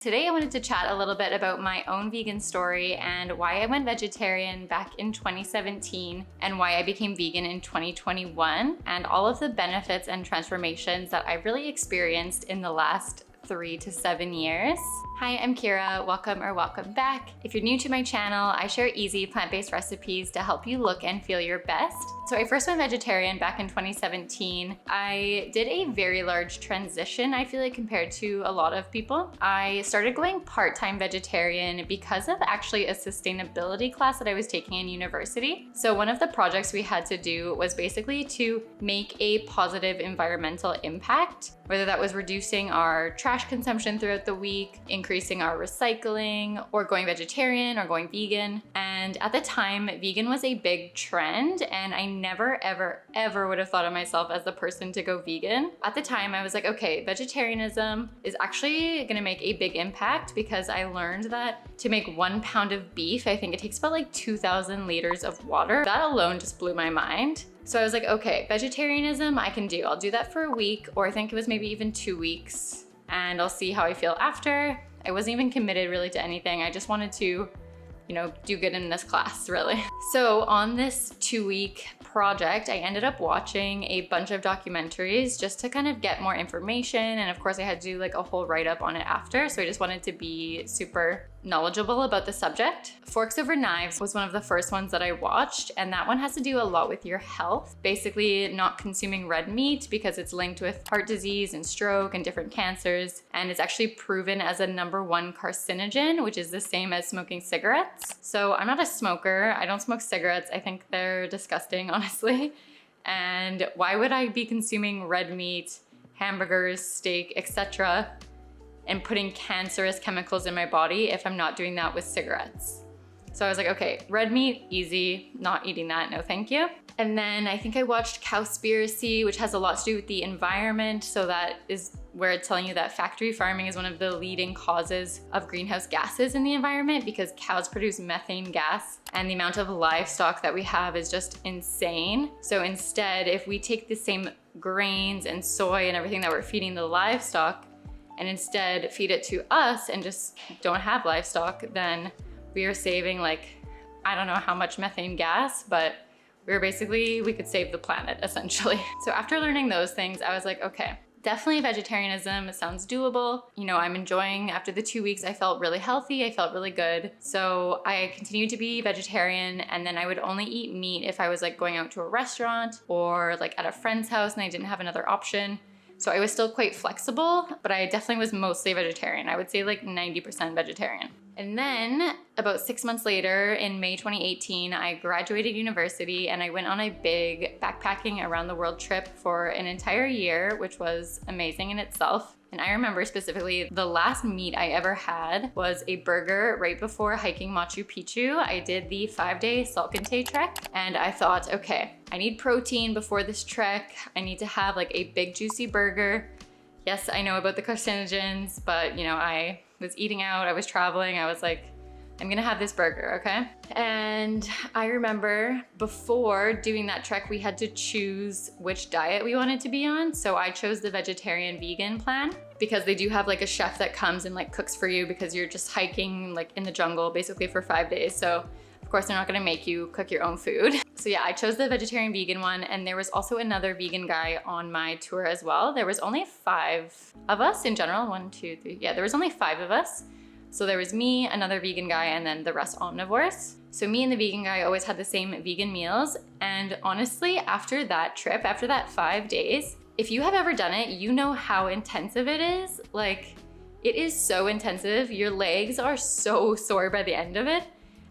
Today I wanted to chat a little bit about my own vegan story and why I went vegetarian back in 2017 and why I became vegan in 2021 and all of the benefits and transformations that I've really experienced in the last 3 to 7 years. Hi, I'm Kira. Welcome back. If you're new to my channel, I share easy plant-based recipes to help you look and feel your best. So I first went vegetarian back in 2017. I did a very large transition, I feel like, compared to a lot of people. I started going part-time vegetarian because of actually a sustainability class that I was taking in university. So one of the projects we had to do was basically to make a positive environmental impact, whether that was reducing our trash consumption throughout the week, increasing our recycling, or going vegetarian or going vegan. And at the time, vegan was a big trend, and I never, ever would have thought of myself as the person to go vegan. At the time, I was like, okay, vegetarianism is actually gonna make a big impact because I learned that to make 1 pound of beef, I think it takes about like 2,000 liters of water. That alone just blew my mind. So I was like, okay, vegetarianism I can do. I'll do that for a week, or I think it was maybe even 2 weeks, and I'll see how I feel after. I wasn't even committed really to anything. I just wanted to, do good in this class, really. So on this 2-week project, I ended up watching a bunch of documentaries just to kind of get more information. And of course I had to do like a whole write-up on it after. So I just wanted to be super knowledgeable about the subject. Forks Over Knives was one of the first ones that I watched, and that one has to do a lot with your health. Basically not consuming red meat because it's linked with heart disease and stroke and different cancers. And it's actually proven as a #1 carcinogen, which is the same as smoking cigarettes. So I'm not a smoker. I don't smoke cigarettes. I think they're disgusting, honestly. And why would I be consuming red meat, hamburgers, steak, etc., and putting cancerous chemicals in my body if I'm not doing that with cigarettes? So I was like, okay, red meat, easy, not eating that, no thank you. And then I think I watched Cowspiracy, which has a lot to do with the environment. So that is where it's telling you that factory farming is one of the leading causes of greenhouse gases in the environment because cows produce methane gas, and the amount of livestock that we have is just insane. So instead, if we take the same grains and soy and everything that we're feeding the livestock and instead feed it to us and just don't have livestock, then we are saving like, I don't know how much methane gas, but we could save the planet essentially. So after learning those things, I was like, okay, definitely vegetarianism sounds doable. I'm enjoying, after the 2 weeks, I felt really healthy, I felt really good. So I continued to be vegetarian, and then I would only eat meat if I was like going out to a restaurant or like at a friend's house and I didn't have another option. So I was still quite flexible, but I definitely was mostly vegetarian. I would say like 90% vegetarian. And then about 6 months later, in May 2018, I graduated university and I went on a big backpacking around the world trip for an entire year, which was amazing in itself. And I remember specifically the last meat I ever had was a burger right before hiking Machu Picchu. I did the 5-day Salkantay trek, and I thought, okay, I need protein before this trek. I need to have like a big juicy burger. Yes, I know about the carcinogens, but I was eating out, I was traveling, I was like, I'm gonna have this burger, okay? And I remember before doing that trek, we had to choose which diet we wanted to be on. So I chose the vegetarian vegan plan because they do have like a chef that comes and like cooks for you because you're just hiking like in the jungle basically for 5 days. So of course they're not gonna make you cook your own food. So yeah, I chose the vegetarian vegan one, and there was also another vegan guy on my tour as well. There was only 5 of us in general, 1, 2, 3. Yeah, there was only 5 of us. So there was me, another vegan guy, and then the rest omnivores. So me and the vegan guy always had the same vegan meals. And honestly, after that trip, after that 5 days, if you have ever done it, you know how intensive it is. Like, it is so intensive. Your legs are so sore by the end of it.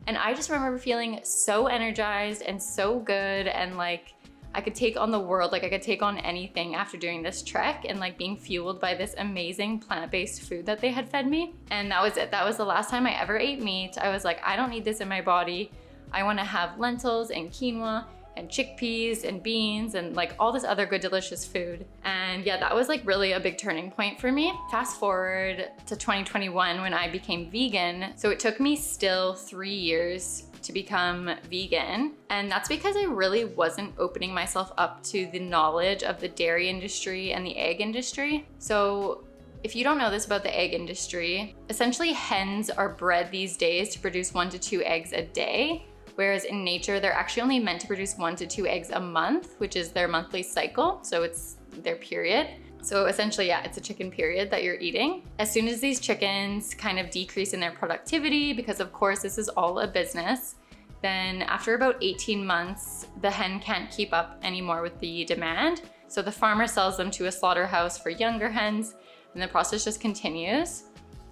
And I just remember feeling so energized and so good, and like I could take on the world, like I could take on anything after doing this trek and like being fueled by this amazing plant-based food that they had fed me. And that was it. That was the last time I ever ate meat. I was like, I don't need this in my body. I want to have lentils and quinoa and chickpeas and beans and like all this other good, delicious food. And yeah, that was like really a big turning point for me. Fast forward to 2021 when I became vegan. So it took me still 3 years to become vegan. And that's because I really wasn't opening myself up to the knowledge of the dairy industry and the egg industry. So If you don't know this about the egg industry, essentially hens are bred these days to produce 1 to 2 eggs a day, whereas in nature, they're actually only meant to produce 1 to 2 eggs a month, which is their monthly cycle. So it's their period. So essentially, yeah, it's a chicken period that you're eating. As soon as these chickens kind of decrease in their productivity, because of course this is all a business, then after about 18 months, the hen can't keep up anymore with the demand. So the farmer sells them to a slaughterhouse for younger hens, and the process just continues.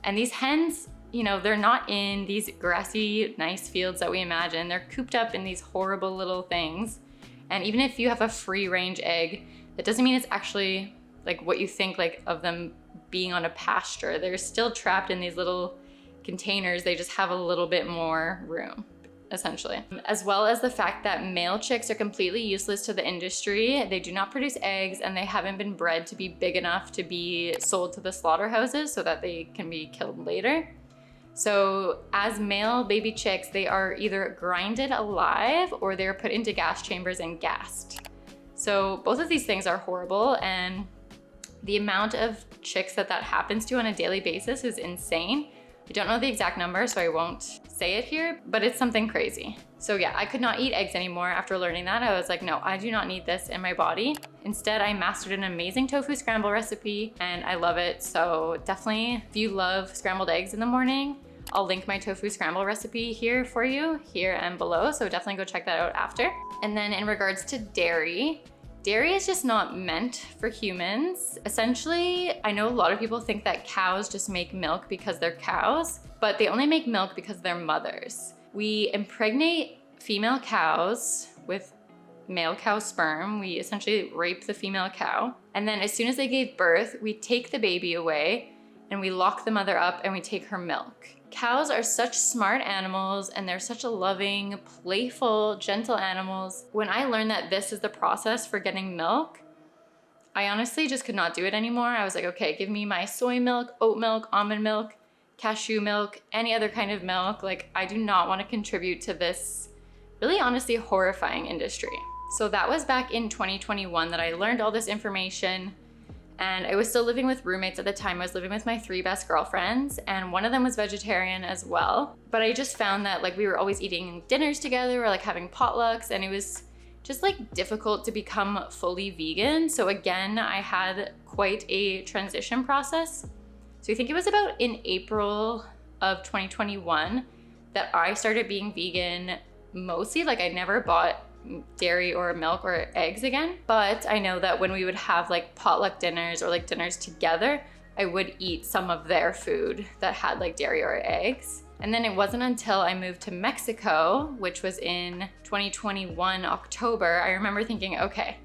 And these hens, you know, they're not in these grassy, nice fields that we imagine. They're cooped up in these horrible little things. And even if you have a free range egg, that doesn't mean it's actually like what you think like of them being on a pasture. They're still trapped in these little containers. They just have a little bit more room, essentially. As well as the fact that male chicks are completely useless to the industry. They do not produce eggs, and they haven't been bred to be big enough to be sold to the slaughterhouses so that they can be killed later. So as male baby chicks, they are either grinded alive or they're put into gas chambers and gassed. So both of these things are horrible, and the amount of chicks that happens to on a daily basis is insane. I don't know the exact number, so I won't say it here, but it's something crazy. So yeah, I could not eat eggs anymore after learning that. I was like, no, I do not need this in my body. Instead, I mastered an amazing tofu scramble recipe, and I love it. So definitely, if you love scrambled eggs in the morning, I'll link my tofu scramble recipe here for you, here and below. So definitely go check that out after. And then in regards to dairy, dairy is just not meant for humans. Essentially, I know a lot of people think that cows just make milk because they're cows, but they only make milk because they're mothers. We impregnate female cows with male cow sperm. We essentially rape the female cow. And then as soon as they gave birth, we take the baby away and we lock the mother up and we take her milk. Cows are such smart animals, and they're such a loving, playful, gentle animals. When I learned that this is the process for getting milk, I honestly just could not do it anymore. I was like, okay, give me my soy milk, oat milk, almond milk, cashew milk, any other kind of milk. Like, I do not want to contribute to this really honestly horrifying industry. So that was back in 2021 that I learned all this information. And I was still living with roommates at the time. I was living with my 3 best girlfriends, and one of them was vegetarian as well. But I just found that like we were always eating dinners together or like having potlucks, and it was just like difficult to become fully vegan. So again, I had quite a transition process. So I think it was about in April of 2021 that I started being vegan mostly. Like I never bought dairy or milk or eggs again. But I know that when we would have like potluck dinners or like dinners together, I would eat some of their food that had like dairy or eggs. And then it wasn't until I moved to Mexico, which was in 2021 October, I remember thinking, okay,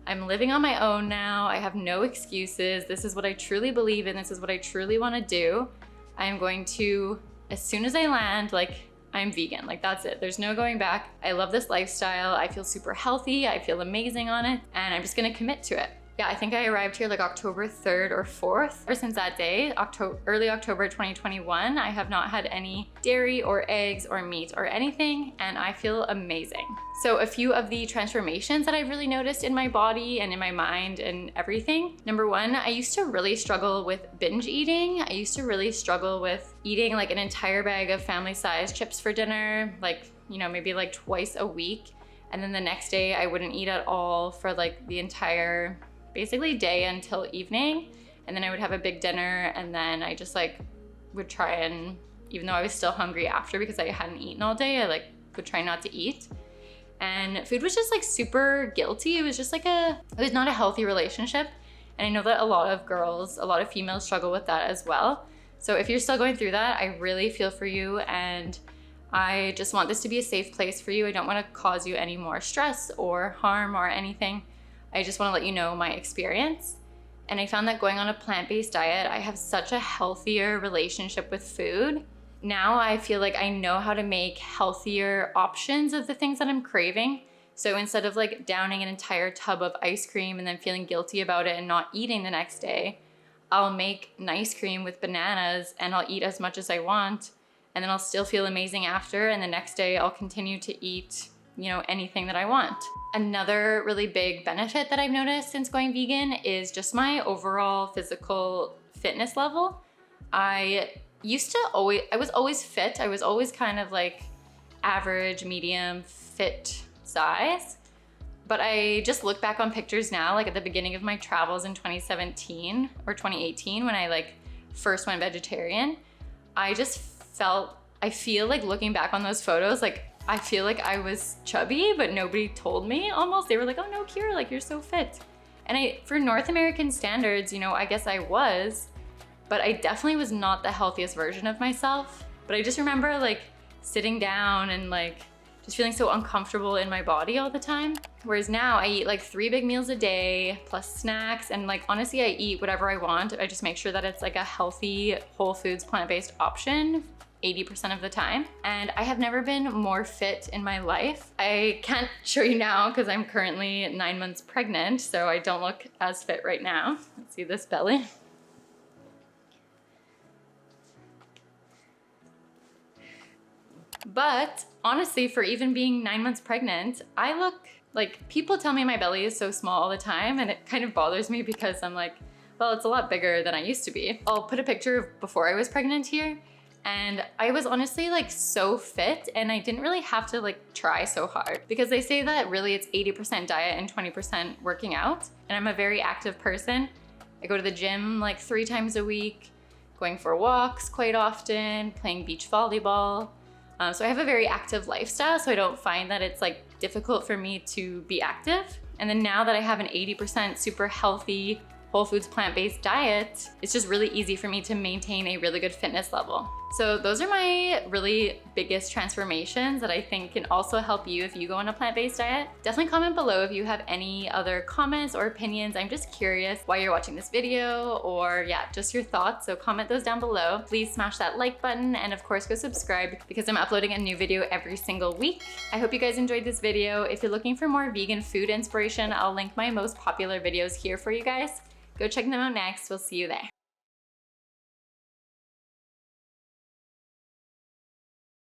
I'm living on my own now. I have no excuses. This is what I truly believe in. This is what I truly want to do. I am going to, as soon as I land, like I'm vegan, like that's it. There's no going back. I love this lifestyle. I feel super healthy. I feel amazing on it, and I'm just gonna commit to it. Yeah, I think I arrived here like October 3rd or 4th. Ever since that day, early October 2021, I have not had any dairy or eggs or meat or anything, and I feel amazing. So a few of the transformations that I've really noticed in my body and in my mind and everything. Number one, I used to really struggle with binge eating. I used to really struggle with eating like an entire bag of family-sized chips for dinner, like, you know, maybe like twice a week. And then the next day I wouldn't eat at all for like the entire basically day until evening. And then I would have a big dinner, and then I just like would try and, even though I was still hungry after because I hadn't eaten all day, I like would try not to eat. And food was just like super guilty. It was just like it was not a healthy relationship. And I know that a lot of girls, a lot of females struggle with that as well. So if you're still going through that, I really feel for you, and I just want this to be a safe place for you. I don't want to cause you any more stress or harm or anything. I just want to let you know my experience. And I found that going on a plant-based diet, I have such a healthier relationship with food. Now I feel like I know how to make healthier options of the things that I'm craving. So instead of like downing an entire tub of ice cream and then feeling guilty about it and not eating the next day, I'll make nice cream with bananas and I'll eat as much as I want, and then I'll still feel amazing after, and the next day I'll continue to eat, you know, anything that I want. Another really big benefit that I've noticed since going vegan is just my overall physical fitness level. I was always fit. I was always kind of like average, medium, fit size. But I just look back on pictures now, like at the beginning of my travels in 2017 or 2018 when I like first went vegetarian. I feel like looking back on those photos, like I feel like I was chubby, but nobody told me almost. They were like, oh no, Kira, like you're so fit. And for North American standards, you know, I guess I was, but I definitely was not the healthiest version of myself. But I just remember like sitting down and like just feeling so uncomfortable in my body all the time. Whereas now I eat like 3 big meals a day plus snacks, and like honestly I eat whatever I want. I just make sure that it's like a healthy, whole foods, plant-based option 80% of the time. And I have never been more fit in my life. I can't show you now because I'm currently 9 months pregnant, so I don't look as fit right now. Let's see this belly. But honestly, for even being 9 months pregnant, I look like, people tell me my belly is so small all the time, and it kind of bothers me because I'm like, well, it's a lot bigger than I used to be. I'll put a picture of before I was pregnant here, and I was honestly like so fit, and I didn't really have to like try so hard, because they say that really it's 80% diet and 20% working out. And I'm a very active person. I go to the gym like 3 times a week, going for walks quite often, playing beach volleyball. So I have a very active lifestyle, so I don't find that it's like difficult for me to be active. And then now that I have an 80% super healthy, whole foods, plant-based diet, it's just really easy for me to maintain a really good fitness level. So those are my really biggest transformations that I think can also help you if you go on a plant-based diet. Definitely comment below if you have any other comments or opinions. I'm just curious why you're watching this video, or yeah, just your thoughts. So comment those down below. Please smash that like button, and of course go subscribe because I'm uploading a new video every single week. I hope you guys enjoyed this video. If you're looking for more vegan food inspiration, I'll link my most popular videos here for you guys. Go check them out next. We'll see you there.